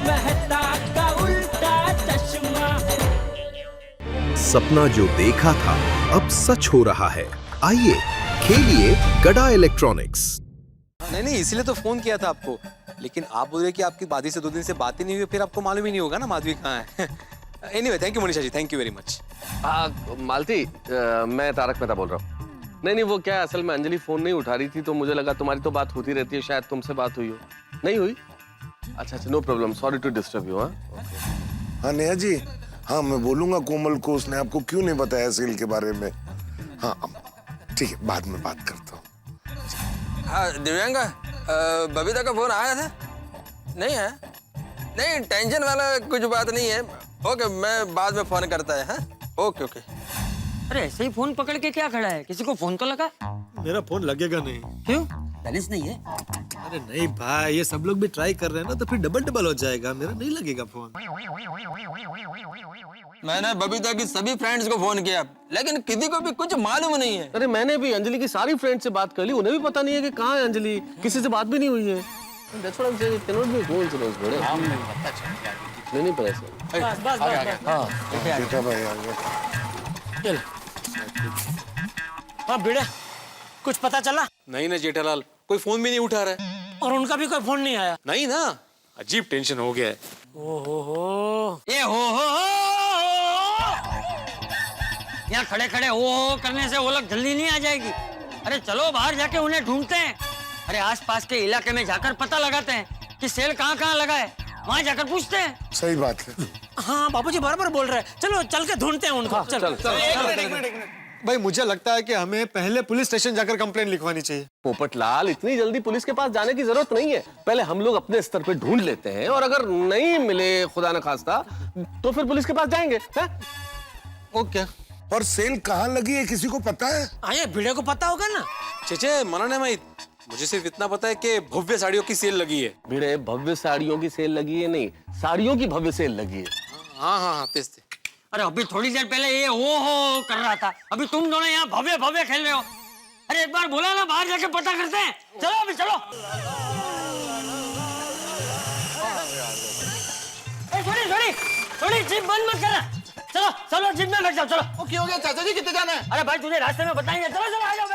मेहता का उल्टा चश्मा। सपना जो देखा था अब सच हो रहा है। आइए खेलिए गड़ा इलेक्ट्रॉनिक्स। नहीं इसलिए तो फोन किया था आपको, लेकिन आप बोल रहे कि आपकी माधवी से 2 दिन से बात ही नहीं हुई, फिर आपको मालूम ही नहीं होगा ना माधवी कहाँ है। Anyway thank you Manisha ji, thank you very much. Malati, मैं तारक मेहता बोल रहा हूँ। नहीं वो क्या है, असल में अंजलि फोन नहीं उठा रही थी तो मुझे लगा तुम्हारी तो बात होती रहती है, शायद तुमसे बात हुई हो। नहीं हुई? अच्छा no problem, sorry to disturb you. हाँ नेहा जी, हाँ मैं बोलूंगा कोमल को, उसने आपको क्यों नहीं बताया सेल के बारे में। हाँ ठीक है, बाद में बात करता हूँ। हाँ दिव्यांगा, बबीता का फोन आया था? नहीं है? नहीं टेंशन वाला कुछ बात नहीं है। ओके मैं बाद में फोन करता है। हाँ ओके ओके। अरे ऐसे ही फोन पकड़ के क्या खड़ा है, किसी को फोन तो लगा। मेरा फोन लगेगा नहीं। क्यों? बैलेंस नहीं है? अरे नहीं भाई, ये सब लोग भी ट्राई कर रहे हैं ना, तो फिर डबल हो जाएगा। मेरा नहीं लगेगा फोन। मैंने बबीता की सभी फ्रेंड्स को फोन किया, लेकिन किसी को भी कुछ मालूम नहीं है। अरे मैंने भी अंजलि की सारी फ्रेंड से बात कर ली, उन्हें भी पता नहीं है कि कहाँ है अंजलि, किसी से बात भी नहीं हुई है। That's what I'm saying, it cannot be a coincidence, बड़े। नहीं पर ऐसा। बस हाँ बेटा भाई आ गया। चल। हाँ बेटा, कुछ पता चला? नहीं ना जेठालाल, कोई फोन भी नहीं उठा रहा है। और उनका भी कोई फोन नहीं आया? नहीं ना, अजीब टेंशन हो गया है। ओहो ये हो यहाँ खड़े खड़े हो करने से वो लोग जल्दी नहीं आ जाएगी। अरे चलो बाहर जाके उन्हें ढूंढते हैं। अरे आसपास के इलाके में जाकर पता लगाते हैं कि सेल कहाँ कहाँ लगा है, वहाँ जाकर पूछते हैं। सही बात है। हाँ बाबूजी बराबर बोल रहे हैं, चलो चल के ढूंढते हैं उनको। चलो भाई मुझे लगता है कि हमें पहले पुलिस स्टेशन जाकर कंप्लेंट लिखवानी चाहिए। पोपटलाल, इतनी जल्दी पुलिस के पास जाने की जरूरत नहीं है। पहले हम लोग अपने स्तर पे ढूंढ लेते हैं, और अगर नहीं मिले खुदा न खास्ता तो फिर पुलिस के पास जाएंगे। ओके। और सेल कहाँ लगी है किसी को पता है? आये भिड़े को पता होगा ना। चेचे मना नहीं माहित, मुझे सिर्फ इतना पता है कि भव्य साड़ियों की सेल लगी है। भिड़े, भव्य साड़ियों की सेल लगी है नहीं, साड़ियों की भव्य सेल लगी है। हाँ तेज। अरे अभी थोड़ी देर पहले ये हो कर रहा था, अभी तुम दोनों यहाँ भव्य भव्य खेल रहे हो। अरे एक बार बोला ना बाहर जाके पता करते हैं। चलो अभी चलो। थोड़ी जीप बंद मत करना। चलो चलो जीप में बैठ जाओ। चलो ओके हो गया चाचा जी, कितने जाना है? अरे भाई तुझे रास्ते में बताएंगे। चलो चलो आ जाओ।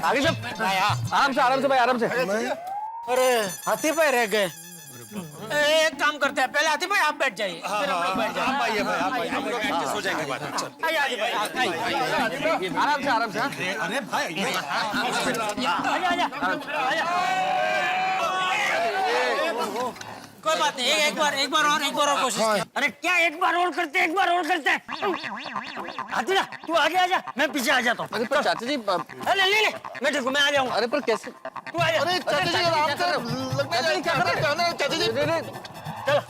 आगे जब आराम से भाई, आराम से। अरे हाथी पे रह गए। एक काम करते हैं, पहले हाथी भाई आप बैठ जाइए, फिर हम लोग बैठ जाएंगे। हम लोग एडजस्ट हो जाएंगे बाद में। आइए आइए भाई, आराम से। अरे भाई कोई बात नहीं, एक बार और कोशिश किया। अरे क्या एक बार और करते हैं। आतिला तू आगे आ जा, मैं पीछे आ जाता हूँ। अरे पर चाचा जी, ले मैं देखो मैं आ जाऊँगा। अरे पर कैसे? तू आ जा। अरे चाचा जी आराम से, क्या कर रहे हैं चाचा जी? चलो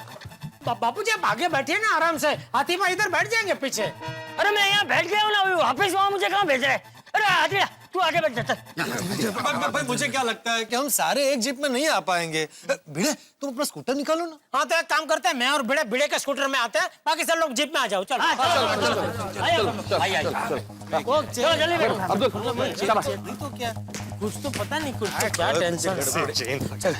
बापू जी आप आगे बैठिए ना आराम से, हाथी भाई इधर बैठ जाएंगे पीछे। अरे मैं यहाँ बैठ गया हूँ ना, वापस वहाँ मुझे कहाँ भेज रहे हैं? अरे हाथी तू आगे बैठ जा। भाई मुझे क्या लगता है कि हम सारे एक जीप में नहीं आ पाएंगे। भिड़े तुम अपना स्कूटर निकालो ना। हाँ तो एक काम करते हैं, मैं और भिड़े के स्कूटर में आते हैं, बाकी सब लोग जीप में आ जाओ। चलो चलो जल्दी बैठो। अब्दुल शाबाश। तो क्या कुछ तो पता नहीं, कुछ तो क्या टेंशन। चल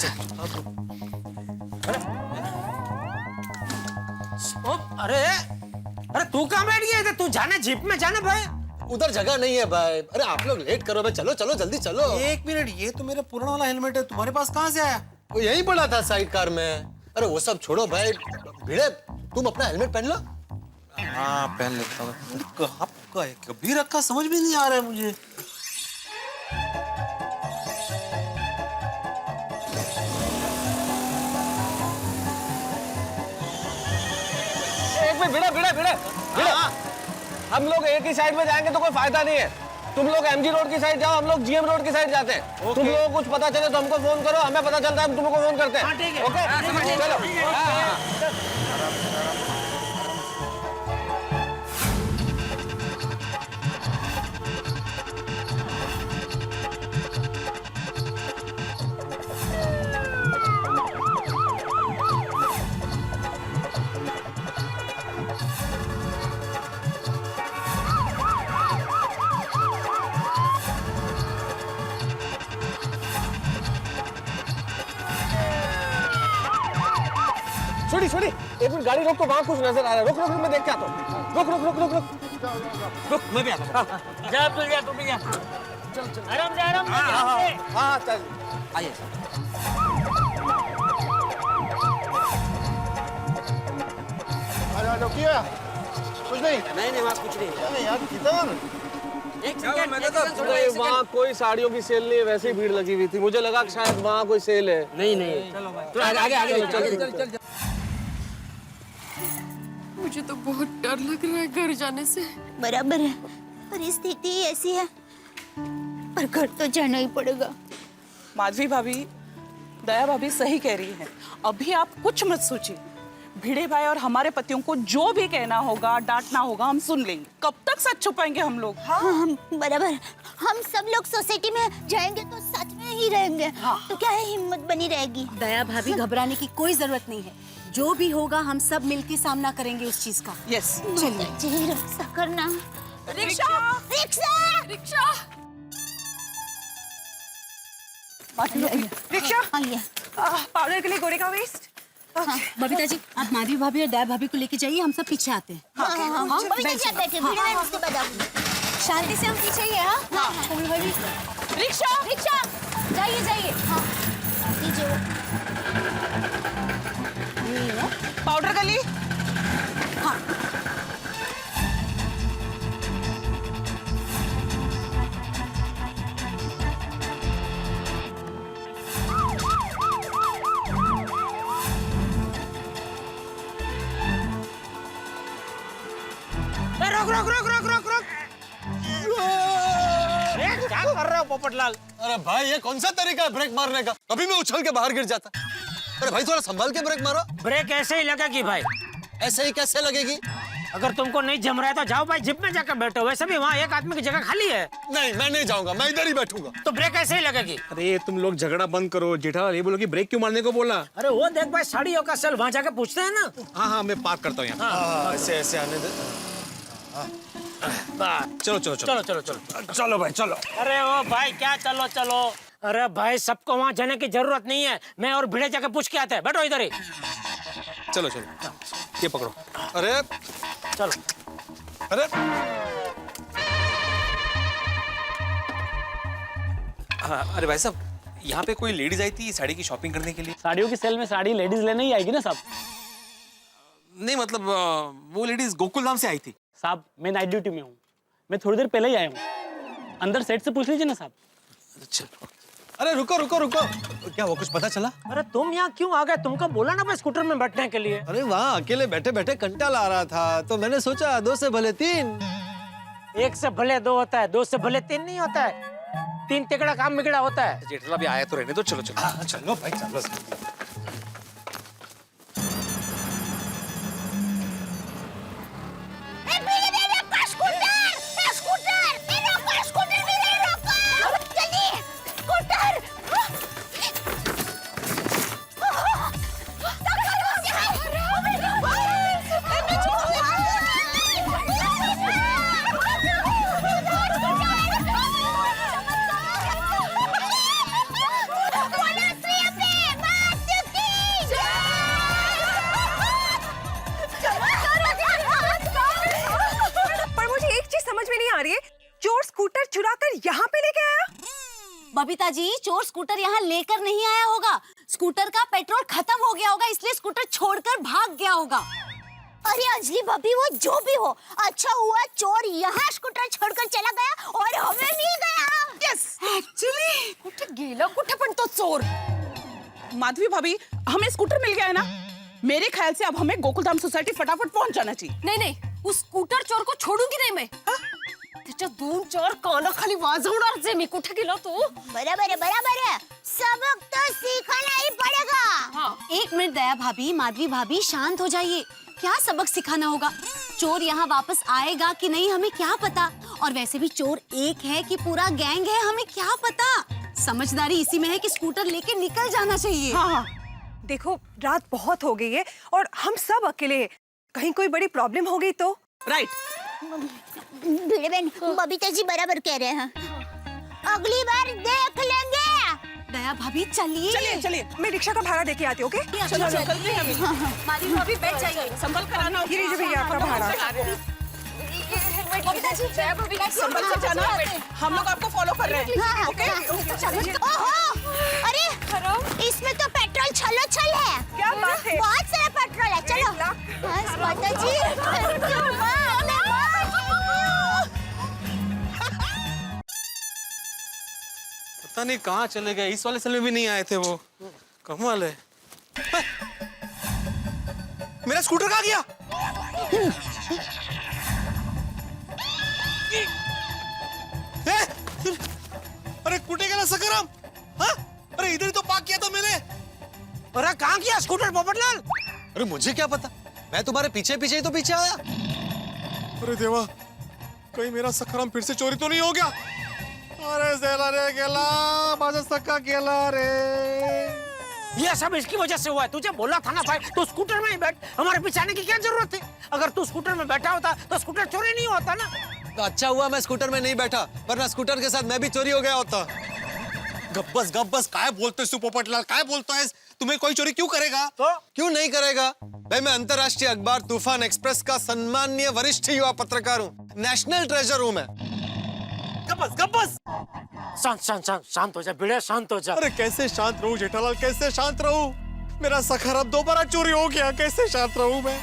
अरे तू कहाँ बैठ गया इधर? तू जाने जीप में जाना भाई। उधर जगह नहीं है भाई। अरे आप लोग लेट करो भाई, चलो जल्दी चलो। एक मिनट, ये तो मेरा पुराना वाला हेलमेट है, तुम्हारे पास कहाँ से आया? वो यही पड़ा था साइड कार में। अरे वो सब छोड़ो भाई, भिड़े तुम अपना हेलमेट पहन लो। हाँ पहन लेता हूँ। कहाँ कभी रखा समझ भी नहीं आ रहा है मुझे। एक मिनट, भिड़े। हम लोग एक ही साइड में जाएंगे तो कोई फायदा नहीं है। तुम लोग एमजी रोड की साइड जाओ, हम लोग जीएम रोड की साइड जाते हैं। तुम लोगों को कुछ पता चले तो हमको फोन करो, हमें पता चलता है हम तुमको फोन करते हैं। ठीक है। ओके चलो। छोड़ी छोड़ी, एक मिनट गाड़ी रोक, तो वहाँ कुछ नजर आ रहा है। रुक रुक रुक, मैं देख के आता हूँ। रुक रुक रुक रुक रुक रुक, मैं भी आता हूँ। जा तू भी जा। आराम से आराम से। हाँ चल। आइए कुछ नहीं। नहीं वहाँ कुछ नहीं अरे यार किधर? एक सेकंड नहीं, वहाँ कोई साड़ियों की सेल नहीं है, वैसे ही भीड़ लगी हुई थी। मुझे लगा कि शायद वहाँ कोई सेल है। नहीं चलो भाई आगे आगे चल। मुझे तो बहुत डर लग रहा है घर जाने से। बराबर है, परिस्थिति ऐसी है, पर घर तो जाना ही पड़ेगा। माधवी भाभी, दया भाभी सही कह रही है। अभी आप कुछ मत सोचिए। भिड़े भाई और हमारे पतियों को जो भी कहना होगा, डांटना होगा, हम सुन लेंगे। कब तक सच छुपाएंगे हम लोग? हाँ, बराबर। हम सब लोग सोसाइटी में जाएंगे तो सच में ही रहेंगे। तो क्या है, हिम्मत बनी रहेगी। दया भाभी, घबराने की कोई जरूरत नहीं है। जो भी होगा हम सब मिलकर सामना करेंगे उस चीज का। यस, चलिए जी, रक्षा करना। रिक्शा रिक्शा रिक्शा रिक्शा, आइए। पाउडर के लिए गोरे का वेस्ट। बबीता जी, आप माधवी भाभी और दया भाभी को लेके जाइए, हम सब पीछे आते हैं। बैठे उसके बाद आऊंगी। शांति से हम पीछे ही है। हाँ, रिक्शा रिक्शा, जाइए जाइए। पाउडर गली। रुक। क्या कर रहे हो पोपटलाल? अरे भाई, ये कौन सा तरीका है ब्रेक मारने का? अभी मैं उछल के बाहर गिर जाता। अरे भाई, थोड़ा संभाल के ब्रेक मारो। ब्रेक ऐसे ही लगेगी भाई। ऐसे ही कैसे लगेगी? अगर तुमको नहीं जम रहा है तो जाओ भाई, जिप में जाकर बैठो। वैसे भी वहाँ एक आदमी की जगह खाली है। नहीं, मैं नहीं जाऊंगा, मैं इधर ही बैठूंगा। तो ब्रेक ऐसे ही लगेगी। अरे तुम लोग झगड़ा बंद करो। जेठालाल ये बोलो कि ब्रेक क्यों मारने को बोला? अरे वो देख भाई, साड़ियों का सेल वहाँ जाके पूछते हैं ना। हाँ, मैं पार्क करता हूँ यहाँ। ऐसे ऐसे आने दे। चलो भाई चलो। अरे ओ भाई, क्या चलो। अरे भाई, सबको वहाँ जाने की जरूरत नहीं है। मैं और भिड़े जाके पूछ के आते हैं। बैठो इधर ही। चलो ये पकड़ो। अरे चलो। अरे हाँ, अरे भाई साहब, यहाँ पे कोई लेडीज आई थी साड़ी की शॉपिंग करने के लिए। साड़ियों की सेल में साड़ी लेडीज लेने ही आएगी ना साहब? नहीं मतलब वो लेडीज गोकुल धाम से आई थी। साहब, मैं नाइट ड्यूटी में हूँ। मैं थोड़ी देर पहले ही आया हूँ। अंदर सेट से पूछ लीजिए ना साहब। चलो। अरे रुको। क्या वो कुछ पता चला? अरे तुम यहाँ क्यों आ गए? तुमको बोला ना मैं स्कूटर में बैठने के लिए। अरे वहाँ अकेले बैठे बैठे कंटाला आ रहा था, तो मैंने सोचा 2 से भले 3। 1 से भले 2 होता है, 2 से भले 3 नहीं होता है। 3 तिकड़ा काम बिगड़ा होता है। जेठालाल भी आया तो रहने दो। चलो चलो भाई, चलो। चोर स्कूटर चुराकर यहाँ पे लेके आया? बबीता जी, चोर स्कूटर यहाँ लेकर नहीं आया होगा। स्कूटर का पेट्रोल खत्म हो गया होगा, इसलिए स्कूटर छोड़कर भाग गया होगा। अरे अंजलि भाभी, वो जो भी हो, अच्छा हुआ चोर यहाँ स्कूटर छोड़कर चला गया और हमें मिल गया। यस, एक्चुअली कुठे गेला कुठे पण तो चोर? माधवी भाभी, हमें स्कूटर मिल गया है ना। मेरे ख्याल से अब हमें गोकुलधाम सोसाइटी फटाफट पहुंच जाना चाहिए। नहीं, उस स्कूटर चोर को छोडूंगी नहीं मैं। त्याच्या 2-4 कानाखाली वाजवणार जे मी. कुठे गेला तू? बराबर है। सबक तो सीखना ही पड़ेगा। हाँ। 1 मिनट दया भाभी, माधवी भाभी, शांत हो जाइए। क्या सबक सिखाना होगा? चोर यहाँ वापस आएगा कि नहीं हमें क्या पता। और वैसे भी चोर एक है कि पूरा गैंग है, हमें क्या पता। समझदारी इसी में है कि स्कूटर लेके निकल जाना चाहिए। हाँ। देखो, रात बहुत हो गई है और हम सब अकेले हैं। कहीं कोई बड़ी प्रॉब्लम हो गई तो? राइट। भिड़े बहन, बबीता जी बराबर कह रहे हैं। अगली बार देख लेंगे। दया भाभी चलिए। चलिए चलिए, मैं रिक्शा का भाड़ा देके आती हूँ, ओके? चलो चलते हैं अभी। माधवी भाभी बैठ जाइए। संभल कर आना। ये लीजिए भैया आपका भाड़ा। संभल कर जाना। हम लोग आपको फॉलो कर रहे हैं, ओके? ओहो, अरे इसमें तो पेट्रोल छलो छल है। क्या बात है? बहुत सारा पेट्रोल है। चलो बस माता जी। पता नहीं कहाँ चले गए, इस वाले सेल में भी नहीं आए थे वो। कमाल है। मेरा स्कूटर कहाँ गया? अरे कुटे गेला सकराम? हाँ? अरे इधर ही तो पार्क किया था मैंने। अरे कहाँ किया स्कूटर पोपटलाल? अरे मुझे क्या पता, मैं तुम्हारे पीछे पीछे ही तो पीछे आया। अरे देवा, कहीं मेरा सकराम फिर से चोरी तो नहीं हो गया? अरे ज़ेला रे गेला, माझा सक्का गेला रे। ये सब इसकी वजह से हुआ है। तुझे बोला था ना भाई, तू स्कूटर में ही बैठ, हमारे पीछे आने की क्या जरूरत थी? अगर तू स्कूटर में बैठा होता तो स्कूटर चोरी नहीं होता ना। तो अच्छा हुआ मैं स्कूटर में नहीं बैठा, वरना स्कूटर के साथ मैं भी चोरी हो गया होता। गब्बस काय बोलते तू पोपटलाल, काय बोलता है? तुम्हें कोई चोरी क्यों करेगा? तो क्यों नहीं करेगा भाई? मैं अंतर्राष्ट्रीय अखबार तूफान एक्सप्रेस का सम्माननीय वरिष्ठ युवा पत्रकार हूँ, नेशनल ट्रेजर हूँ मैं। गब्बस शांत हो जा भिड़े, शांत हो जा। अरे कैसे शांत रहूं जेठालाल, कैसे शांत रहूं? मेरा सखराम दोबारा चोरी हो गया, कैसे शांत रहूं मैं?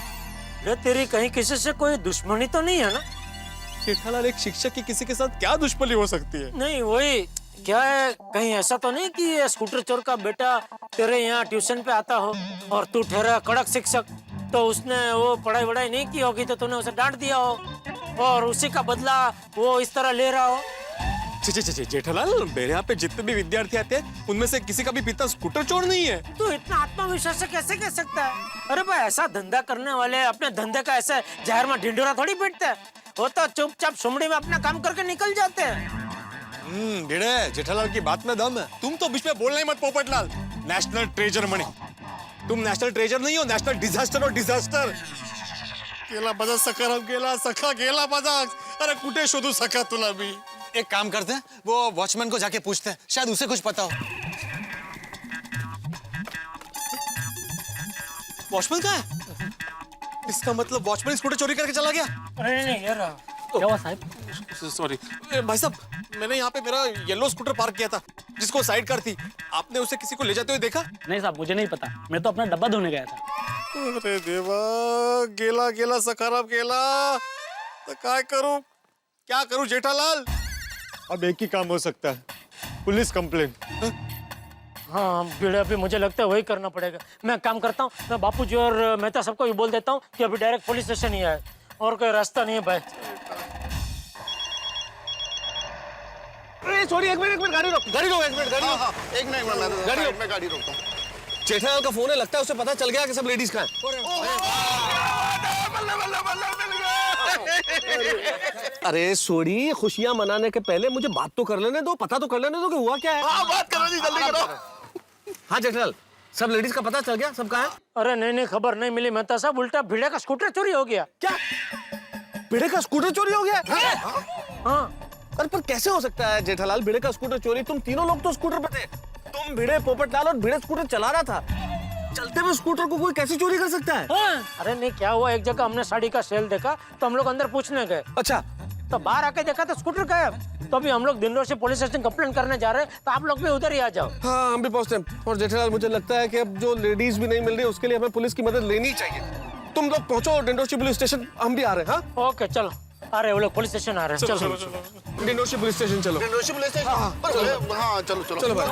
अरे तेरी कहीं किसी से कोई दुश्मनी तो नहीं है ना? जेठालाल, एक शिक्षक की किसी के साथ क्या दुश्मनी हो सकती है? नहीं वही क्या है, कहीं ऐसा तो नहीं कि ये स्कूटर चोर का बेटा तेरे यहाँ ट्यूशन पे आता हो और तू ठहरा कड़क शिक्षक, तो उसने वो पढ़ाई वढ़ाई नहीं की होगी तो तूने उसे डांट दिया हो और उसी का बदला वो इस तरह ले रहा हो। जेठालाल, मेरे यहाँ पे जितने भी विद्यार्थी आते हैं उनमें से किसी का भी पिता स्कूटर चोर नहीं है। तू इतना आत्मविश्वास से कैसे कह सकता है? अरे भाई, ऐसा धंधा करने वाले अपने धंधे का ऐसे जहर में ढिंडोरा थोड़ी पीटते हैं। वो तो चुपचाप सुमड़ी में अपना काम करके निकल जाते हैं। भिड़े, जेठालाल की बात में दम है। तुम तो बीच में बोलना ही मत पोपटलाल। नेशनल ट्रेजर मणि, तुम नेशनल ट्रेजर नहीं हो, नेशनल डिजास्टर और डिजास्टर। गेला बजा सखाराम, गेला सखा गेला बजा। अरे कुठे शोधू सखा तुला भी? एक काम करते हैं, वो वॉचमैन को जाके पूछते हैं, शायद उसे कुछ पता हो। वॉचमैन कहाँ है? इसका मतलब वॉचमैन स्कूटर चोरी करके चला गया? अरे नहीं यार, क्या हुआ साहब? सॉरी भाई साहब, मैंने यहाँ पे मेरा येलो स्कूटर पार्क किया था जिसको साइड कार थी। आपने उसे किसी को ले जाते हुए देखा? नहीं साहब, मुझे नहीं पता, मैं तो अपना डब्बा धोने गया था। अरे देवा, गेला गेला सखाराम गेला। तो क्या करूं जेठालाल? अब एक ही काम हो सकता है, पुलिस कंप्लेन। हाँ भिड़े, अभी मुझे लगता है वही करना पड़ेगा। मैं काम करता हूँ, मैं बापूजी और मेहता सबको भी बोल देता हूँ कि अभी डायरेक्ट पुलिस स्टेशन ही आए, और कोई रास्ता नहीं है भाई। सॉरी, एक मिनट गाड़ी रोक, एक मिनट गाड़ी रोक। एक मिनट मैं गाड़ी रोकता हूँ। जेठालाल का फोन है, लगता है उसे पता चल गया कि सब लेडीज कहाँ हैं। अरे सोरी, खुशियां मनाने के पहले मुझे बात तो कर लेने दो, पता तो कर लेने दो कि हुआ क्या है। बात करो जी, जल्दी करो। हाँ जेठालाल, सब लेडीज का पता चल गया, सब कहाँ है? अरे नहीं, खबर नहीं मिली मेहता साहब, उल्टा भिड़े का स्कूटर चोरी हो गया। क्या भिड़े का स्कूटर चोरी हो गया? हाँ। अरे पर कैसे हो सकता है जेठालाल, भिड़े का स्कूटर चोरी? तुम तीनों लोग तो स्कूटर पे थे, तुम, भिड़े, पोपटलाल और भिड़े स्कूटर चला रहा था। चलते हुए स्कूटर को कोई कैसे चोरी कर सकता है? हाँ। अरे नहीं, क्या हुआ, एक जगह हमने साड़ी का सेल देखा तो हम लोग अंदर पूछने गए। अच्छा, तो बाहर आके देखा तो स्कूटर गायब। तो अभी हम लोग दिनरोज से पुलिस स्टेशन कंप्लेंट करने जा रहे हैं, तो आप लोग भी उधर ही आ जाओ। हाँ हम भी पहुंचते हैं। और जेठालाल, मुझे लगता है कि अब जो लेडीज भी नहीं मिल रही, उसके लिए हमें पुलिस की मदद लेनी चाहिए। तुम लोग पहुंचो डिंडोशी पुलिस स्टेशन, हम भी आ रहे हैं। हाँ ओके चलो, आ रहे वो लोग पुलिस स्टेशन आ रहे हैं। चलो डिंडोशी पुलिस स्टेशन चलो। Dindoshi police station? हाँ चलो चलो भाई।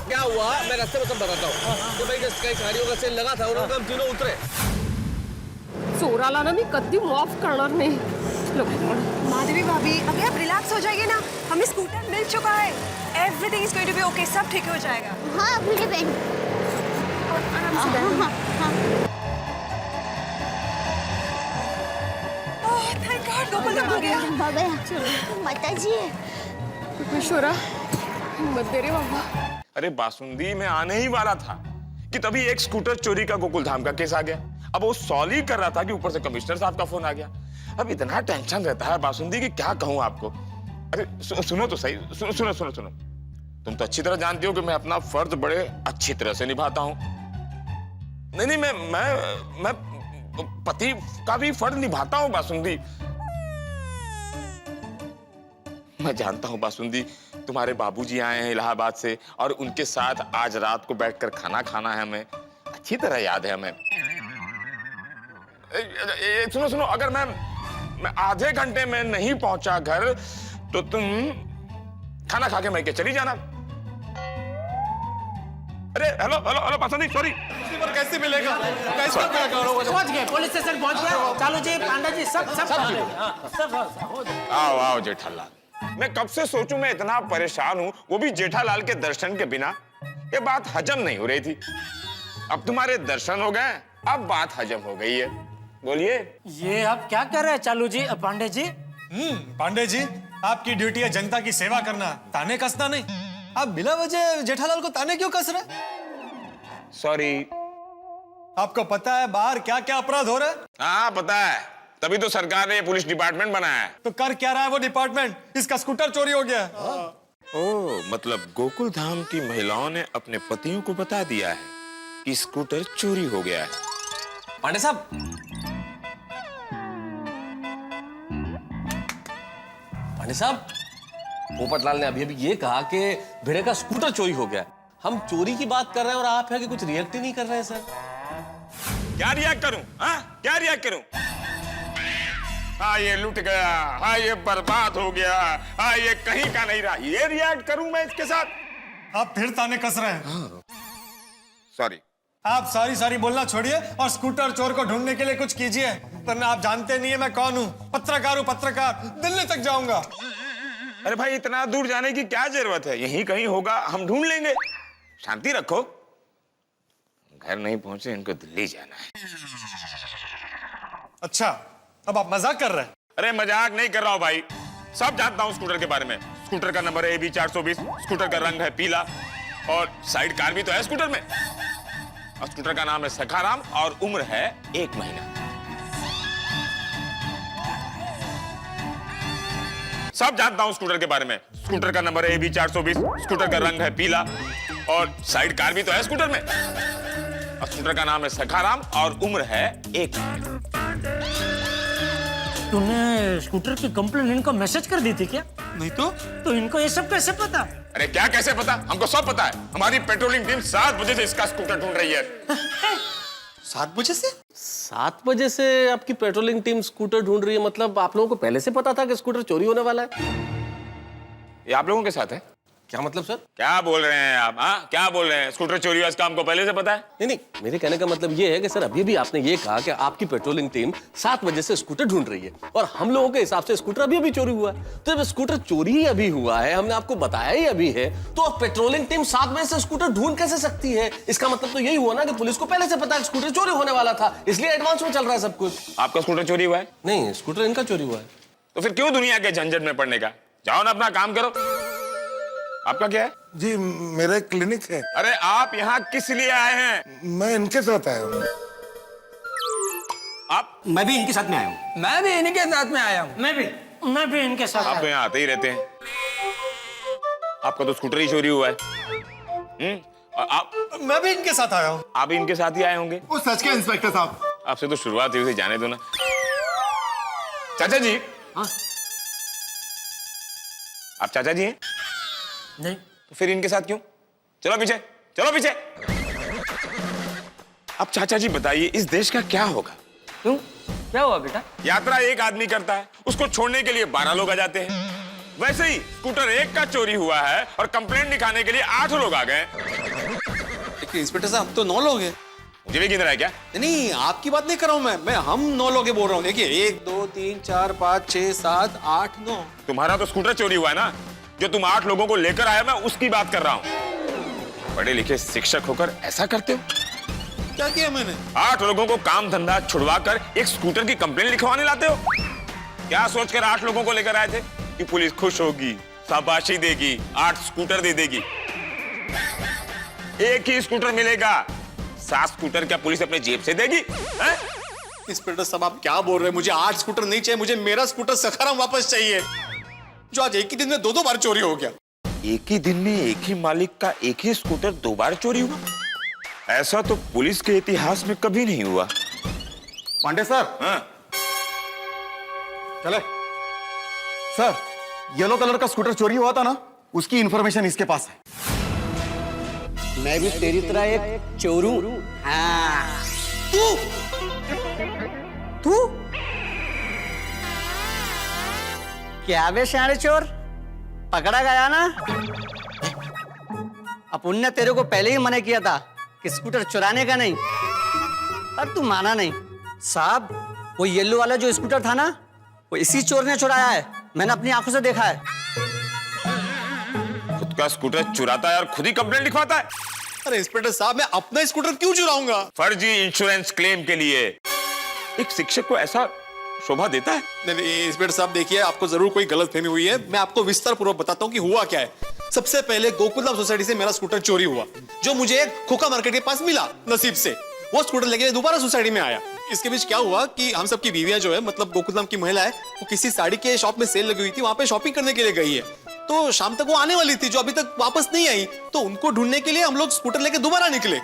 क्या हुआ, मैं रास्ते में सब बताता हूँ। तो भाई कई गाड़ियों का सेल लगा था, उन्होंने हम तीनों उतरे। चोराला ना मी कधी माफ करणार नाही। माधवी भाभी, अभी आप रिलैक्स हो जाइए ना, हमें स्कूटर मिल चुका है। Everything is going to be okay, सब ठीक हो जाएगा। हाँ भिड़े बहन, थैंक गॉड, गोपाल तक हो गया। माता जी ईश्वरा, मत दे रे बाबा। अरे बासुंदी, मैं आने ही वाला था कि तभी एक स्कूटर चोरी का गोकुलधाम का केस आ गया। अब वो सॉल्व ही कर रहा था कि ऊपर से कमिश्नर साहब का फोन आ गया। अब इतना टेंशन रहता है बासुंदी कि क्या कहूं आपको। अरे सुनो तो सही, सुनो। तुम तो अच्छी तरह जानती हो कि मैं अपना फर्ज बड़े अच्छी तरह से निभाता हूं। नहीं, मैं पति का भी फर्ज निभाता हूं बासुंदी। मैं जानता हूं बासुंदी, तुम्हारे बाबूजी आए हैं इलाहाबाद से और उनके साथ आज रात को बैठकर खाना खाना है हमें, अच्छी तरह याद है हमें। सुनो, अगर मैं आधे घंटे में नहीं पहुंचा घर तो तुम खाना खा के मैं चली जाना। अरे हेलो बासुंदी, सॉरी। कैसे मिलेगा? पहुंच गए, पुलिस स्टेशन पहुंच गए। चालू जी, पांडा जी, सब आओ जेठालाल। मैं कब से सोचूं, मैं इतना परेशान हूं, वो भी जेठालाल के दर्शन के बिना। ये बात हजम नहीं हो रही थी। अब तुम्हारे दर्शन हो गए, अब बात हजम हो गई है। बोलिए। ये आप क्या कर रहे हैं चालू जी, पांडे जी? पांडे जी, आपकी ड्यूटी है जनता की सेवा करना, ताने कसना नहीं। आप बिना वजह जेठालाल को ताने क्यों कस रहे? सॉरी। आपको पता है बाहर क्या क्या अपराध हो रहा है? हाँ पता है, तभी तो सरकार ने पुलिस डिपार्टमेंट बनाया है। तो कर क्या रहा है वो डिपार्टमेंट? इसका स्कूटर चोरी हो गया। ओह, मतलब गोकुल धाम की महिलाओं ने अपने पतियों को बता दिया है कि स्कूटर चोरी हो गया है। पांडे साहब, पोपटलाल ने अभी ये कहा कि भिड़े का स्कूटर चोरी हो गया। हम चोरी की बात कर रहे हैं और आप है कि कुछ रिएक्ट ही नहीं कर रहे हैं सर। क्या रिएक्ट करूं? हाँ, क्या रिएक्ट करूं? हाँ ये लुट गया, हाँ ये बर्बाद हो गया, हाँ ये कहीं का नहीं रहा, ये रिएक्ट करूं मैं इसके साथ? आप फिर ताने कस रहे हैं। सॉरी। आप सारी बोलना छोड़िए और स्कूटर चोर को ढूंढने के लिए कुछ कीजिए, वरना आप जानते नहीं है मैं कौन हूँ। पत्रकार हूँ, पत्रकार। दिल्ली तक जाऊंगा। अरे भाई, इतना दूर जाने की क्या जरूरत है? यहीं कहीं होगा, हम ढूंढ लेंगे। शांति रखो। घर नहीं पहुंचे, इनको दिल्ली जाना है। अच्छा, अब आप मजाक कर रहे हैं? अरे मजाक नहीं कर रहा हूं भाई, सब जानता हूं स्कूटर के बारे में। स्कूटर का नंबर है AB 420, स्कूटर का रंग है पीला और साइड कार भी तो है स्कूटर में। और स्कूटर का नाम है सखाराम और उम्र है 1 महीना। सब जानता हूं स्कूटर के बारे में। स्कूटर का नंबर है AB 420, स्कूटर का रंग है पीला और साइड कार भी तो है स्कूटर में। और स्कूटर का नाम है सखाराम और उम्र है 1 महीना। तूने स्कूटर की कंप्लेन इनको मैसेज कर दी थी क्या? नहीं तो इनको ये सब कैसे पता? अरे क्या कैसे पता? हमको सब पता है। हमारी पेट्रोलिंग टीम 7 बजे से इसका स्कूटर ढूंढ रही है। 7 बजे से? 7 बजे से आपकी पेट्रोलिंग टीम स्कूटर ढूंढ रही है? मतलब आप लोगों को पहले से पता था कि स्कूटर चोरी होने वाला है? ये आप लोगों के साथ है? क्या मतलब सर? क्या बोल रहे हैं आप? हाँ, क्या बोल रहे हैं? स्कूटर चोरी हुआ इसका हमको पहले से पता है? नहीं, मेरे कहने का मतलब ये है कि सर अभी भी आपने ये कहा कि आपकी पेट्रोलिंग टीम 7 बजे से स्कूटर ढूंढ रही है और हम लोगों के हिसाब से स्कूटर अभी चोरी हुआ है। तो जब स्कूटर चोरी ही अभी हुआ है, हमने आपको बताया ही अभी है, तो अब पेट्रोलिंग टीम 7 बजे से स्कूटर ढूंढ कैसे सकती है? इसका मतलब तो यही हुआ ना कि पुलिस को पहले से पता है स्कूटर चोरी होने वाला था, इसलिए एडवांस में चल रहा है सब कुछ। आपका स्कूटर चोरी हुआ है? नहीं, स्कूटर इनका चोरी हुआ है। तो फिर क्यों दुनिया के झंझट में पड़ने का? जाओ ना अपना काम करो। आपका क्या है? जी मेरा एक क्लिनिक है। अरे आप यहाँ किस लिए आए हैं? मैं इनके साथ आया हूँ। आप? मैं भी इनके साथ में आया हूँ। मैं भी इनके साथ में आया हूँ। मैं भी इनके साथ। आप तो यहाँ आते ही रहते हैं। आपका तो स्कूटर ही चोरी हुआ है। और आप? मैं भी इनके साथ आया हूँ। आप भी इनके साथ ही आए होंगे। वो सच के इंस्पेक्टर साहब। आपसे तो शुरुआत हुई, जाने दो ना। चाचा जी। हाँ? आप चाचा जी हैं? नहीं। तो फिर इनके साथ क्यों? चलो पीछे, चलो पीछे। अब चाचा जी बताइए, इस देश का क्या होगा? क्यों? क्या हुआ बेटा? यात्रा एक आदमी करता है, उसको छोड़ने के लिए 12 लोग आ जाते हैं। वैसे ही स्कूटर एक का चोरी हुआ है और कंप्लेंट लिखाने के लिए 8 लोग आ गए। इंस्पेक्टर साहब, तो 9 लोग हैं। मुझे भी गिन रहा है क्या? नहीं, आपकी बात नहीं कर रहा हूं मैं हम 9 लोग बोल रहा हूँ। देखिए 1 2 3 4 5 6 7 8 9। तुम्हारा तो स्कूटर चोरी हुआ है ना, जो तुम 8 लोगों को लेकर आया, मैं उसकी बात कर रहा हूँ। पढ़े लिखे शिक्षक होकर ऐसा करते हो? क्या किया मैंने? 8 लोगों को काम धंधा छुड़वा कर एक स्कूटर की कंप्लेंट लिखवाने लाते हो? क्या सोचकर 8 लोगों को लेकर आए थे कि पुलिस खुश होगी, शाबाशी देगी, 8 स्कूटर दे देगी? एक ही स्कूटर मिलेगा, 7 स्कूटर क्या पुलिस अपने जेब से देगी? इंस्पेक्टर साहब, आप क्या बोल रहे हैं? मुझे 8 स्कूटर नहीं चाहिए, मुझे मेरा स्कूटर सखाराम वापस चाहिए, जो आज एक ही दिन में 2 बार चोरी हो गया। एक ही दिन में एक ही मालिक का एक ही स्कूटर 2 बार चोरी हुआ? ऐसा तो पुलिस के इतिहास में कभी नहीं हुआ। पांडे सर। हाँ? चले सर, येलो कलर का स्कूटर चोरी हुआ था ना, उसकी इंफॉर्मेशन इसके पास है। मैं भी तेरी तरह एक चोरू। हाँ। तू क्या बे शाणे चोर, पकड़ा गया ना? अपन ने तेरे को पहले ही मना किया था कि स्कूटर चुराने का नहीं, पर तू माना नहीं। साहब, वो येलो वाला जो स्कूटर था ना, वो इसी चोर ने चुराया है। मैंने अपनी आंखों से देखा है। खुद का स्कूटर चुराता है और खुद ही कंप्लेंट लिखवाता है। अरे इंस्पेक्टर साहब, मैं अपना स्कूटर क्यों चुराऊंगा? फर्जी इंश्योरेंस क्लेम के लिए एक शिक्षक को ऐसा शोभा देता है? नहीं इंस्पेक्टर साहब, देखिए आपको जरूर कोई गलतफहमी हुई है। मैं आपको विस्तार पूर्वक बताता हूँ कि हुआ क्या है। सबसे पहले गोकुलधाम सोसाइटी से मेरा स्कूटर चोरी हुआ, जो मुझे खोखा मार्केट के पास मिला नसीब से। वो स्कूटर लेके दोबारा सोसाइटी में आया। इसके बीच क्या हुआ कि हम सबकी बीवियां जो है, मतलब गोकुलधाम की महिला है, वो किसी साड़ी के शॉप में सेल लगी हुई थी, वहां पे शॉपिंग करने के लिए गई है। तो शाम तक वो आने वाली थी, जो अभी तक वापस नहीं आई। तो उनको ढूंढने के लिए हम लोग स्कूटर लेके दोबारा निकले,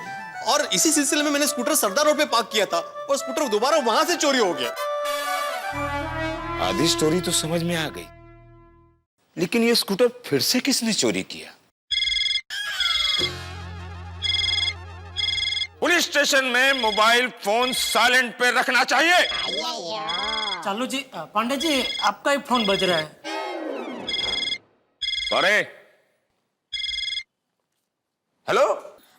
और इसी सिलसिले में मैंने स्कूटर सरदार रोड पे पार्क किया था, और स्कूटर दोबारा वहां से चोरी हो गया। आधी स्टोरी तो समझ में आ गई, लेकिन ये स्कूटर फिर से किसने चोरी किया? पुलिस स्टेशन में मोबाइल फोन साइलेंट पे रखना चाहिए। चालू जी, पांडे जी, आपका ही फोन बज रहा है। सॉरी। हेलो।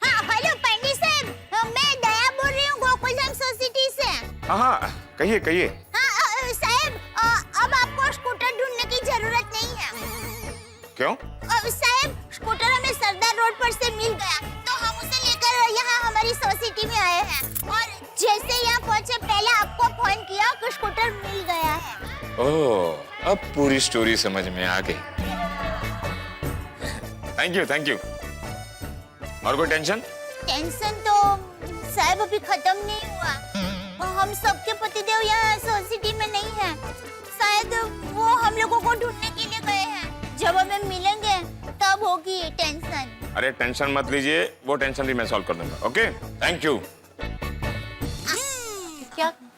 हाँ, हेलो पांडे साहब, मैं दया बोल रही हूँ गोकुलधाम सोसाइटी से। हाँ, कहिए कहिए। हाँ साहब, अब आपको स्कूटर ढूंढने की जरूरत नहीं है। क्यों? साहब, स्कूटर हमें सरदार रोड पर से मिल गया, तो हम उसे लेकर यहाँ हमारी सोसाइटी में आए हैं, और जैसे यहाँ पहुँचे पहले आपको फोन किया कि स्कूटर मिल गया है। ओह, अब पूरी स्टोरी समझ में आ गई। Thank you. और कोई टेंशन? टेंशन तो साहब अभी खत्म नहीं हुआ। हम सबके पतिदेव यहाँ सोसाइटी में नहीं है। शायद वो हम लोगों को ढूंढने के लिए गए हैं। जब हमें मिलेंगे तब होगी ये टेंशन। अरे टेंशन मत लीजिए, वो टेंशन भी मैं सॉल्व कर दूंगा। Okay, thank you.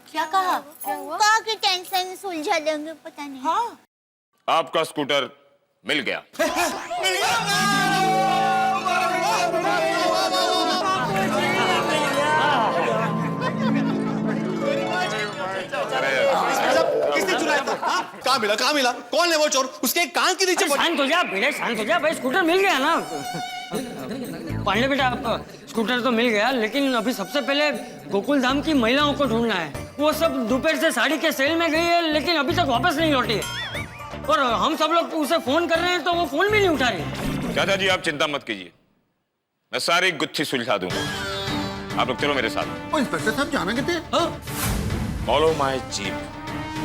क्या कहा? कहा कि टेंशन सुलझा देंगे, पता नहीं। हाँ, आपका स्कूटर मिल गया। किसने चुराया था? कहाँ मिला? कौन है वो चोर? उसके कान के नीचे। शांत हो जा बेटे, शांत हो जा भाई। स्कूटर मिल गया ना। पांडे बेटा, स्कूटर तो मिल गया, लेकिन अभी सबसे पहले गोकुलधाम की महिलाओं को ढूंढना है। वो सब दोपहर से साड़ी के सेल में गई है, लेकिन अभी तक वापस नहीं लौटी है, और हम सब लोग उसे फोन कर रहे हैं तो वो फोन भी नहीं उठा रही। चाचा जी, आप चिंता मत कीजिए, मैं सारी गुत्थी सुलझा दूंगा। आप लोग चलो मेरे साथ। इंस्पेक्टर साहब, जाना कितने? Follow my jeep.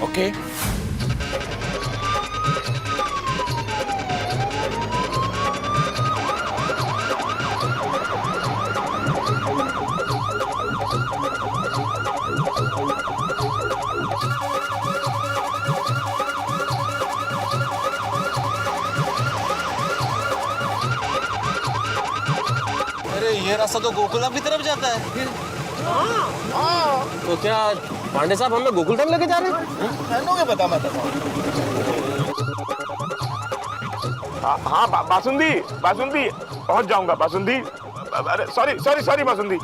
ओके। अरे ये रास्ता तो गोकुलधाम की तरफ जाता है। तो क्या पांडे साहब हमें गोकुलधाम लेके जा रहे हैं? पता मैं हाँ, बासुंदी पहुंच जाऊंगा। बासुंदी, अरे सॉरी बासुंदी।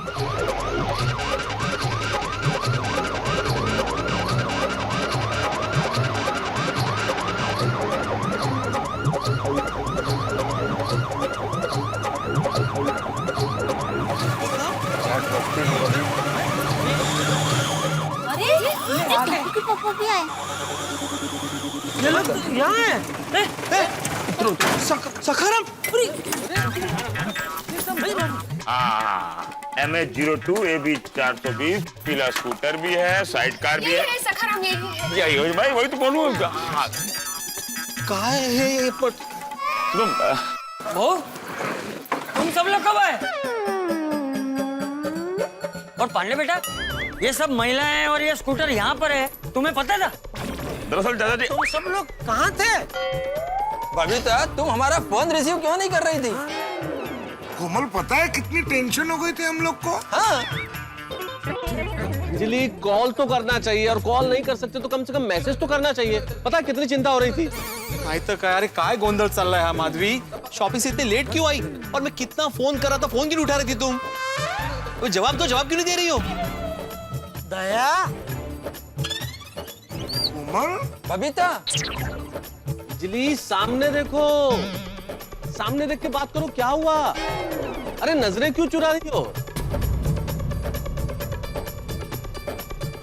पापा भी आए। ये लोग यहाँ हैं। सखाराम। हाँ, MH02 AB 420 पीला स्कूटर भी है, साइड कार भी है। सखाराम यही भाई, वही तो बोलूँ। कहाँ है ये पट? तुम सब लोग कब आए? और पांडे बेटा, ये सब महिलाएं और ये स्कूटर यहाँ पर है, तुम्हें पता था? दरअसल दादाजी, तुम सब लोग कहाँ थे? बबीता तुम हमारा फोन रिसीव क्यों नहीं कर रही थी? कोमल पता है कितनी टेंशन हो गई थी हम लोग को। हाँ अंजलि कॉल तो करना चाहिए, और कॉल नहीं कर सकते तो कम से कम मैसेज तो करना चाहिए। पता है कितनी चिंता हो रही थी। आई तक अरे काय गोंधळ चाललाय हा माधवी? शॉपिंग से इतने लेट क्यों आई? और मैं कितना फोन कर रहा था, फोन क्यों नहीं उठा रही थी तुम? वो जवाब क्यों नहीं दे रही हो? दया, कोमल बबीता, अंजलि सामने देखो, सामने देख के बात करो, क्या हुआ? अरे नजरें क्यों चुरा रही हो?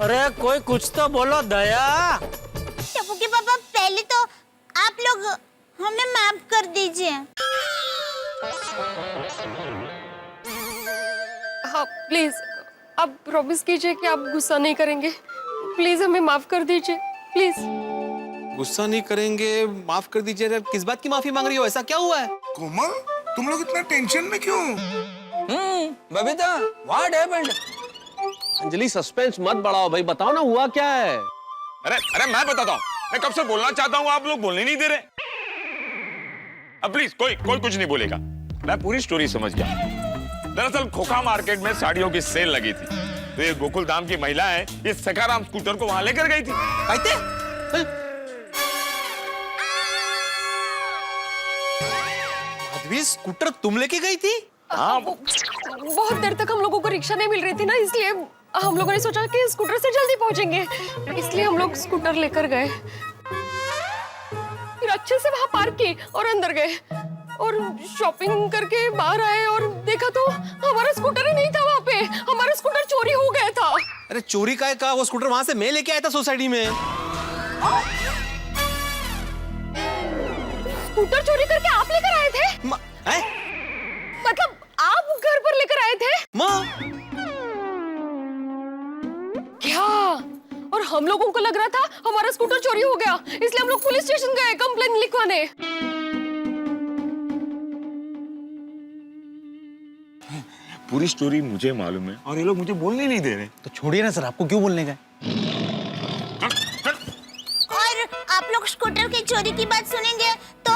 अरे कोई कुछ तो बोलो दया। टप्पू के पापा पहले तो आप लोग हमें माफ कर दीजिए। हाँ प्लीज, आप प्रॉमिस कीजिए कि आप गुस्सा नहीं करेंगे। प्लीज हमें माफ कर दीजिए, प्लीज। गुस्सा नहीं करेंगे, माफ कर दीजिए। यार किस बात की माफी मांग रही हो? ऐसा क्या हुआ है? कोमल तुम लोग इतना टेंशन में क्यों? Babita, what happened? Anjali suspense मत बढ़ाओ भाई, बताओ ना हुआ क्या है। अरे अरे मैं बताता हूँ, मैं कब से बोलना चाहता हूँ, आप लोग बोलने नहीं दे रहे। अब प्लीज कोई कुछ नहीं बोलेगा। मैं पूरी स्टोरी समझ गया। दरअसल खोखा मार्केट में साड़ियों की सेल लगी थी, तो ये गोकुल धाम की महिलाएं इस सखाराम स्कूटर को वहां लेकर गई थी। कहते माधवी स्कूटर तुम लेके गई थी? हाँ बहुत देर तक हम लोगों को रिक्शा नहीं मिल रही थी ना, इसलिए हम लोगों ने सोचा कि स्कूटर से जल्दी पहुंचेंगे, इसलिए हम लोग स्कूटर लेकर गए। फिर अच्छे से वहां पार्क किए और अंदर गए और शॉपिंग करके बाहर आए और देखा तो हमारा स्कूटर ही नहीं था वहां पे। हमारा स्कूटर चोरी हो गया था। अरे चोरी का है का? वो स्कूटर वहां से मैं लेके आया था सोसाइटी में। स्कूटर चोरी करके आप लेकर आए थे? मतलब आप घर पर लेकर आए थे? क्या? और हम लोगों को लग रहा था हमारा स्कूटर चोरी हो गया, इसलिए हम लोग पुलिस स्टेशन गए कंप्लेंट लिखवाने। पूरी स्टोरी मुझे मालूम है और ये लोग मुझे बोलने नहीं दे रहे। तो छोड़िए ना सर, आपको क्यों बोलने गए? और आप लोग स्कूटर की चोरी की बात सुनेंगे तो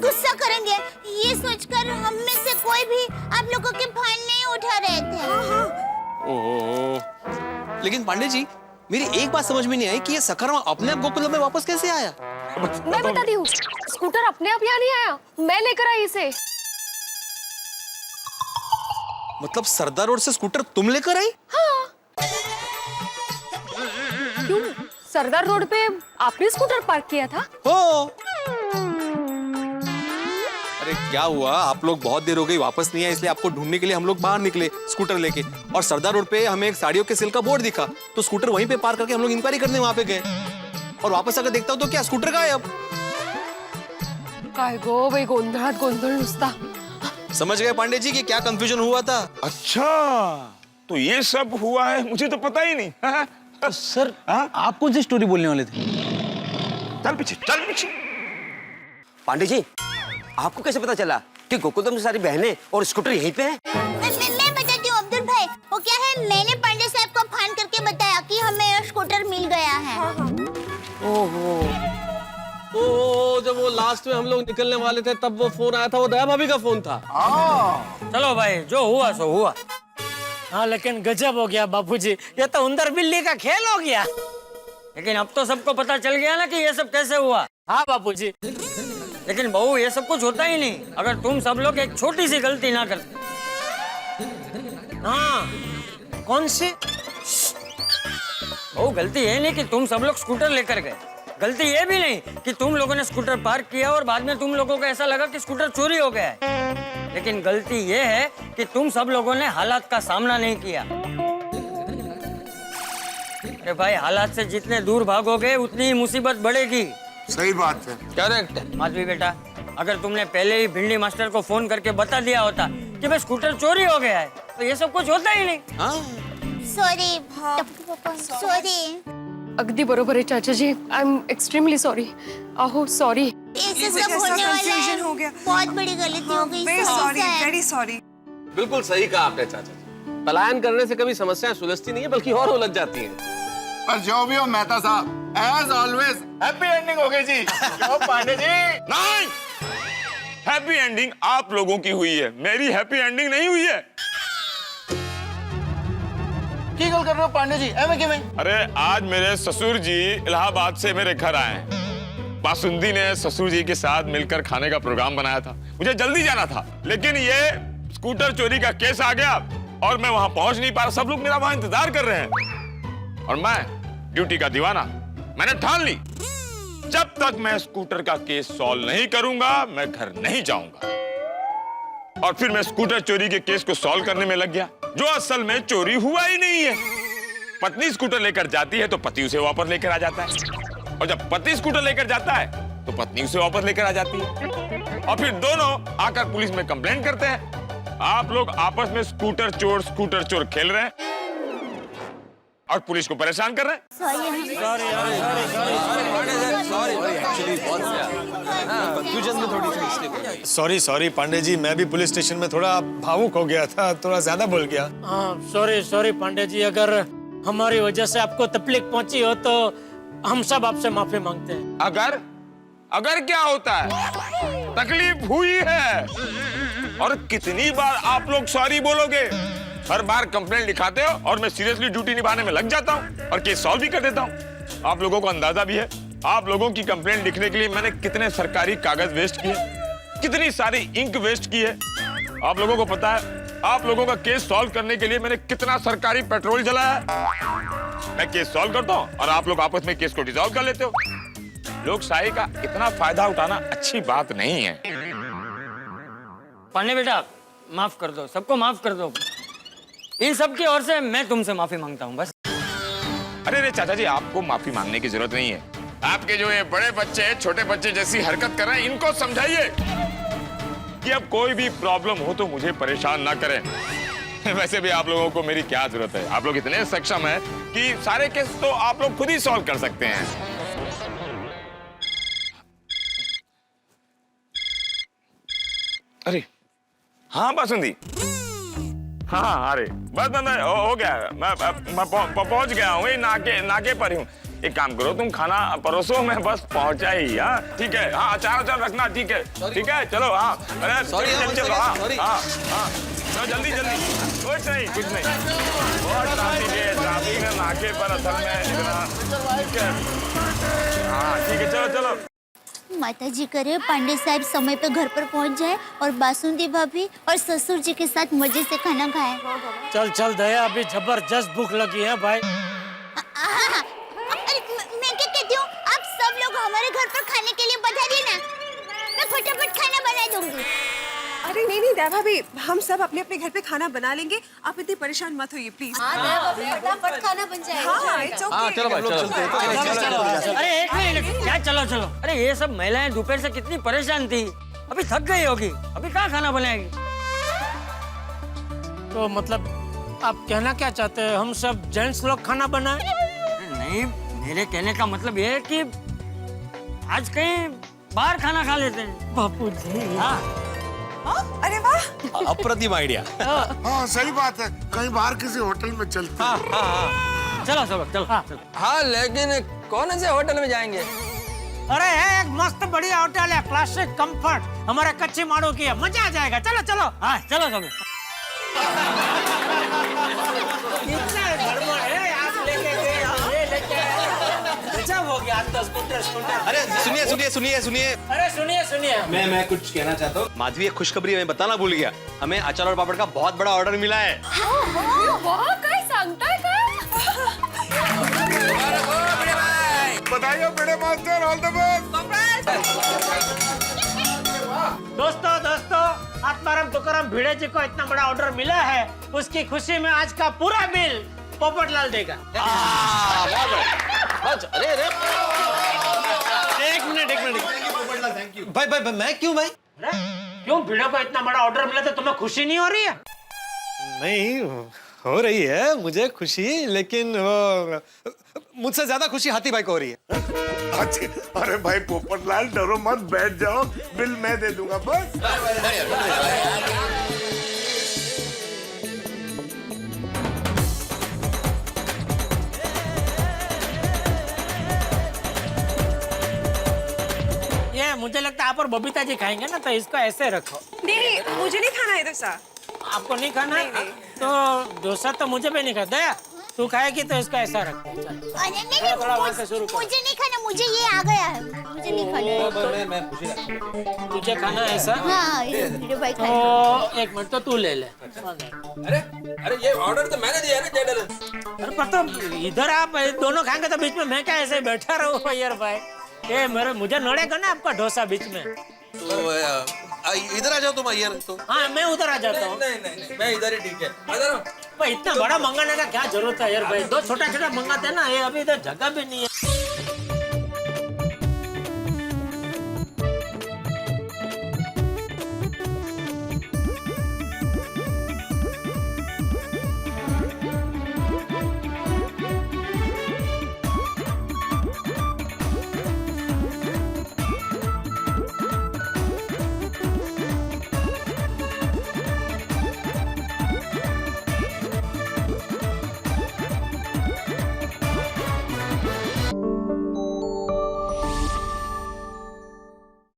गुस्सा करेंगे, ये सोचकर हम में से कोई भी आप लोगों के फोन नहीं उठा रहे थे। ओह, लेकिन पांडे जी मेरी एक बात समझ में नहीं आई कि ये सखाराम अपने आप गोकुलम में वापस कैसे आया? मैं बताती हूँ, स्कूटर अपने आप यहाँ नहीं आया, मैं लेकर आई इसे। मतलब सरदार रोड से स्कूटर तुम लेकर आई? हाँ। क्यों? सरदार रोड पे आपने स्कूटर पार्क किया था? हो। अरे क्या हुआ, आप लोग बहुत देर हो गई वापस नहीं आए, इसलिए आपको ढूंढने के लिए हम लोग बाहर निकले स्कूटर लेके, और सरदार रोड पे हमें एक साड़ियों के सेल का बोर्ड दिखा, तो स्कूटर वहीं पे पार्क करके हम लोग इंक्वायरी करने वहां पे गए, और वापस आकर देखता हूँ तो क्या स्कूटर गायब। काय गो भाई, गोंधळात गोंधळ नुसता। समझ गए पांडे जी कि क्या कंफ्यूजन हुआ था? अच्छा तो ये सब हुआ है, मुझे तो पता ही नहीं। तो सर आप कौन सी स्टोरी बोलने वाले थे? चल पीछे, चल पीछे। पांडे जी आपको कैसे पता चला कि गोकुलधाम की सारी बहनें और स्कूटर यहीं पे है? मैं बताती हूँ अब्दुल भाई, वो क्या है, मैंने पांडे साहब को फोन करके बताया कि हमें स्कूटर मिल गया है। ओहो, जब वो लास्ट में हम लोग निकलने वाले थे तब वो फोन आया था, वो दया भाभी का फोन था। चलो भाई, जो हुआ सो हुआ। हाँ लेकिन गजब हो गया बापूजी, ये तो उंदर बिल्ली का खेल हो गया। लेकिन अब तो सबको पता चल गया ना कि ये सब कैसे हुआ। हाँ बापूजी, लेकिन बहू ये सब कुछ होता ही नहीं अगर तुम सब लोग एक छोटी सी गलती ना करते। हाँ कौन सी? बहू गलती ये नहीं कि तुम सब लोग स्कूटर लेकर गए, गलती ये भी नहीं कि तुम लोगों ने स्कूटर पार्क किया और बाद में तुम लोगों को ऐसा लगा कि स्कूटर चोरी हो गया है, लेकिन गलती ये है कि तुम सब लोगों ने हालात का सामना नहीं किया। अरे भाई, हालात से जितने दूर भागोगे उतनी ही मुसीबत बढ़ेगी। सही बात है। करेक्ट। माधवी बेटा, अगर तुमने पहले ही भिंडी मास्टर को फोन करके बता दिया होता कि भाई स्कूटर चोरी हो गया है, तो ये सब कुछ होता ही नहीं। Sorry sorry. अगदी बरोबर है चाचा जी, आई एम एक्सट्रीमली सॉरी। आहो सॉरी। ऐसे सब होने वाला है, हो गया, बहुत बड़ी गलती हो गई। Very sorry. बिल्कुल सही कहा आपने चाचा जी, पलायन करने से कभी समस्याएं सुलझती नहीं है बल्कि और उलझ जाती हैं। पर जो भी हो मेहता साहब, एज ऑलवेज हैप्पी एंडिंग हो गई जी। क्यों पांडे जी? नहीं, हैप्पी एंडिंग आप लोगों की हुई है, मेरी हैप्पी एंडिंग नहीं हुई है। की गल कर रहे हो पांडे जी? एवं किवें? अरे आज मेरे ससुर जी इलाहाबाद से मेरे घर आए हैं। बासुंदी ने ससुर जी के साथ मिलकर खाने का प्रोग्राम बनाया था। मुझे जल्दी जाना था, लेकिन ये स्कूटर चोरी का केस आ गया और मैं वहां पहुंच नहीं पा रहा। सब लोग मेरा वहां इंतजार कर रहे हैं और मैं ड्यूटी का दीवाना, मैंने ठान ली जब तक मैं स्कूटर का केस सॉल्व नहीं करूंगा मैं घर नहीं जाऊंगा। और फिर मैं स्कूटर चोरी के केस को सॉल्व करने में लग गया, जो असल में चोरी हुआ ही नहीं है। पत्नी स्कूटर लेकर जाती है तो पति उसे वापस लेकर आ जाता है, और जब पति स्कूटर लेकर जाता है तो पत्नी उसे वापस लेकर आ जाती है, और फिर दोनों आकर पुलिस में कंप्लेंट करते हैं। आप लोग आपस में स्कूटर चोर खेल रहे हैं और पुलिस को परेशान कर रहे हैं। सॉरी पांडे जी, मैं भी पुलिस स्टेशन में थोड़ा भावुक हो गया था, थोड़ा ज्यादा बोल गया। सॉरी पांडे जी, अगर हमारी वजह से आपको तकलीफ पहुंची हो तो हम सब आपसे माफी मांगते हैं। अगर क्या होता है, तकलीफ हुई है। और कितनी बार आप लोग सॉरी बोलोगे? हर बार कंप्लेंट लिखाते हो और मैं सीरियसली ड्यूटी निभाने में लग जाता हूँ और केस सॉल्व भी कर देता हूँ। आप लोगों को अंदाजा भी है, आप लोगों की कंप्लेंट लिखने के लिए मैंने कितने सरकारी कागज वेस्ट किए, कितनी सारी इंक वेस्ट की है। आप लोगों को पता है, आप लोगों का केस सॉल्व करने के लिए मैंने कितना सरकारी पेट्रोल जलाया है। मैं केस सॉल्व करता हूँ और आप लोग आपस में केस को डिसॉल्व कर लेते हो। लोकशाही का इतना फायदा उठाना अच्छी बात नहीं है। पांडे बेटा, माफ कर दो, सबको माफ कर दो। इन सब की ओर से मैं तुमसे माफी मांगता हूँ बस। अरे चाचा जी, आपको माफी मांगने की जरूरत नहीं है। आपके जो ये बड़े बच्चे छोटे बच्चे जैसी हरकत कर रहे हैं, इनको समझाइए कि अब कोई भी प्रॉब्लम हो तो मुझे परेशान ना करें। वैसे भी आप लोगों को मेरी क्या जरूरत है, आप लोग इतने सक्षम हैं कि सारे केस तो आप लोग खुद ही सॉल्व कर सकते हैं। अरे हाँ बासुंदी, हाँ अरे बस मैं हो गया, मैं पहुंच गया हूँ, नाके पर हूँ। एक काम करो, तुम खाना परोसो, मैं बस पहुंचा ही। हाँ ठीक है, हाँ अचार रखना, ठीक है चलो। हाँ अरे चलो, हाँ चलो जल्दी कुछ नहीं बहुत ट्रैफिक है नाके पर असल में इतना। ठीक है, हाँ ठीक है, चलो। माता जी करे पांडे साहब समय पे घर पर पहुंच जाए और बासुंदी भाभी और ससुर जी के साथ मजे से खाना खाए। चल दया, अभी जबरदस्त भूख लगी है भाई। मैं क्या कहती हूँ, आप सब लोग हमारे घर पर खाने के लिए पधारिए ना, मैं फटाफट खाना बना दूंगी। अरे नहीं दया भाभी, हम सब अपने अपने घर पे खाना बना लेंगे, आप इतनी परेशान मत होइए प्लीज। फटाफट खाना बन जाएगा। हाँ, it's okay। चलो भाई, चलो। अरे एक मिनट, क्या चलो। अरे ये सब महिलाएं दोपहर से कितनी परेशान थी, अभी थक गई होगी, अभी कहाँ खाना बनाएगी? तो मतलब आप कहना क्या चाहते हैं, हम सब जेंट्स लोग खाना बनाए? नहीं, मेरे कहने का मतलब ये है कि आज कहीं बाहर खाना खा लेते हैं। बापू जी, हाँ। अरे वाह, अप्रतिम आइडिया। हाँ सही बात है, कहीं बाहर किसी होटल में चलते हैं। चलो। हाँ, लेकिन कौन से होटल में जाएंगे? अरे एक मस्त बढ़िया होटल है, क्लासिक कंफर्ट, हमारे कच्ची माड़ो की है, मजा आ जाएगा। चलो। हाँ चलो सब। हो गया 10 स्कूटर। अरे सुनिए। अरे सुनिए। मैं कुछ कहना चाहता हूँ। माधवी, एक खुशखबरी मैं बताना भूल गया, हमें अचार और पापड़ का बहुत बड़ा ऑर्डर मिला है। वाह, काय सांगताय काय? बताइए बड़े मास्टर, ऑल द बेस्ट। दोस्तों, आत्माराम तुकाराम भिड़े जी को इतना बड़ा ऑर्डर मिला है, उसकी खुशी में आज का पूरा बिल पोपटलाल देगा। अरे एक मिनट भाई, मैं क्यों भाई? क्यों, भिड़े को इतना बड़ा ऑर्डर मिला तो तुम्हें खुशी नहीं हो रही है? नहीं हो रही है मुझे खुशी, लेकिन मुझसे ज्यादा खुशी हाथी भाई को हो रही है। अच्छा, अरे भाई पोपटलाल डरो मत, बैठ जाओ, बिल मैं दे दूंगा बस। ये मुझे लगता है आप और बबीता जी खाएंगे ना, तो इसको ऐसे रखो। नहीं, मुझे नहीं खाना है डोसा। आपको नहीं खाना? तो डोसा तो मुझे भी नहीं खाता। दया, तू खाएगी तो इसको ऐसा रखो। अरे नहीं थोड़ा थोड़ा वहाँ से शुरू कर। मुझे नहीं खाना, मुझे ये आ गया है, मुझे नहीं खाना। तुझे खाना है ऐसा? हाँ, ये भिड़े भाई तो खाएंगे। एक मिनट, तो तू ले ले। अरे ये ऑर्डर तो मैंने दिया है ना जेडल। अरे पर तो इधर आप दोनों खाएंगे तो बीच में मैं क्या ऐसे बैठा रहूँ यार भाई? ये मुझे नड़ेगा ना आपका डोसा बीच में। इधर आ जाओ तुम यार। तो हाँ, मैं उधर आ जाता हूँ। नहीं, मैं इधर ही ठीक है। भाई इतना बड़ा मंगाने का क्या जरूरत है यार भाई? दो छोटा छोटा मंगाते हैं ना, ये अभी इधर जगह भी नहीं है।